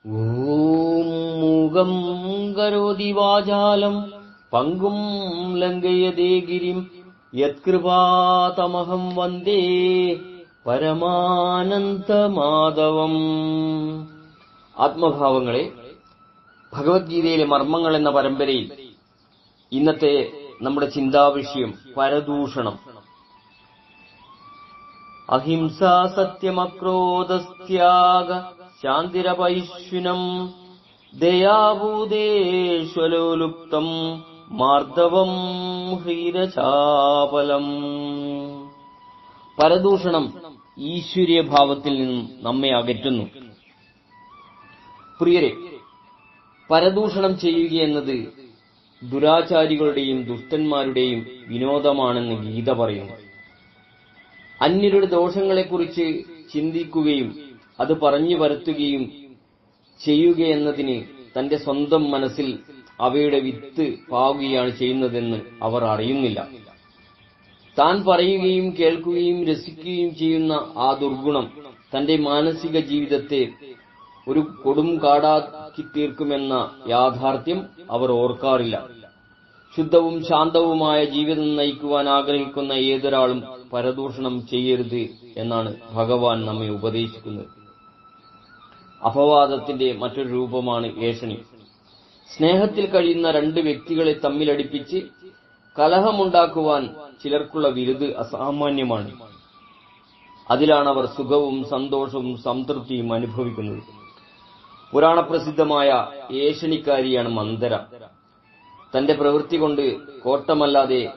ഓം മൂകം കരോതി വാചാലം പങ്കും ലംഘയതേ ഗിരിം യത്കൃപാതമഹം വന്ദേ പരമാനന്ദമാധവം. ആത്മഭാവങ്ങളെ, ഭഗവത്ഗീതയിലെ മർമ്മങ്ങൾ എന്ന പരമ്പരയിൽ ഇന്നത്തെ നമ്മുടെ ചിന്താവിഷയം പരദൂഷണം. അഹിംസ സത്യമക്രോധസ്ത്യാഗ ശാന്തിരപൈശ്വിനം ദയാഭൂതേഷ്വലോലുപ്തം മാർദ്ദവം ഹ്രീരചാപലം. പരദൂഷണം ഈശ്വരീയ ഭാവത്തിൽ നിന്നും നമ്മെ അകറ്റുന്നു. പ്രിയരെ, പരദൂഷണം ചെയ്യുകയെന്നത് ദുരാചാരികളുടെയും ദുഷ്ടന്മാരുടെയും വിനോദമാണെന്ന് ഗീത പറയുന്നു. അന്യരുടെ ദോഷങ്ങളെക്കുറിച്ച് ചിന്തിക്കുകയും അത് പറഞ്ഞു വരുത്തുകയും ചെയ്യുകയെന്നതിന് തന്റെ സ്വന്തം മനസ്സിൽ അവയുടെ വിത്ത് പാവുകയാണ് ചെയ്യുന്നതെന്ന് അവർ അറിയുന്നില്ല. താൻ പറയുകയും കേൾക്കുകയും രസിക്കുകയും ചെയ്യുന്ന ആ ദുർഗുണം തന്റെ മാനസിക ജീവിതത്തെ ഒരു കൊടും കാടാക്കി തീർക്കുമെന്ന യാഥാർത്ഥ്യം അവർ ഓർക്കാറില്ല. ശുദ്ധവും ശാന്തവുമായ ജീവിതം നയിക്കുവാൻ ആഗ്രഹിക്കുന്ന ഏതൊരാളും പരദൂഷണം ചെയ്യരുത് എന്നാണ് ഭഗവാൻ നമ്മെ ഉപദേശിക്കുന്നത്. അപവാദത്തിന്റെ മറ്റൊരു രൂപമാണ് ഏഷണി. സ്നേഹത്തിൽ കഴിയുന്ന രണ്ട് വ്യക്തികളെ തമ്മിലടിപ്പിച്ച് കലഹമുണ്ടാക്കുവാൻ ചിലർക്കുള്ള വിരുത് അസാമാന്യമാണ്. അതിലാണ് അവർ സുഖവും സന്തോഷവും സംതൃപ്തിയും അനുഭവിക്കുന്നത്. പുരാണപ്രസിദ്ധമായ ഏഷണിക്കാരിയാണ് മന്ദര. തന്റെ പ്രവൃത്തി കൊണ്ട് കോട്ടമല്ലാതെ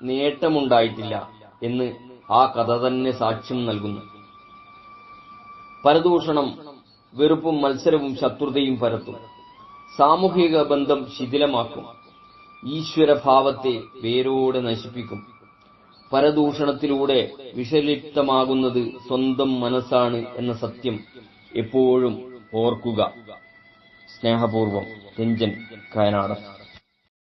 നേട്ടമുണ്ടായിട്ടില്ല എന്ന് ആ കഥ തന്നെ സാക്ഷ്യം നൽകുന്നു. പരദൂഷണം വെറുപ്പും മത്സരവും ശത്രുതയും പരത്തും. സാമൂഹിക ബന്ധം ശിഥിലമാക്കും. ഈശ്വരഭാവത്തെ വേരോടെ നശിപ്പിക്കും. പരദൂഷണത്തിലൂടെ വിഷലിപ്തമാകുന്നത് സ്വന്തം മനസ്സാണ് എന്ന സത്യം എപ്പോഴും ഓർക്കുക. സ്നേഹപൂർവം, രഞ്ജൻ, കയനാടൻ.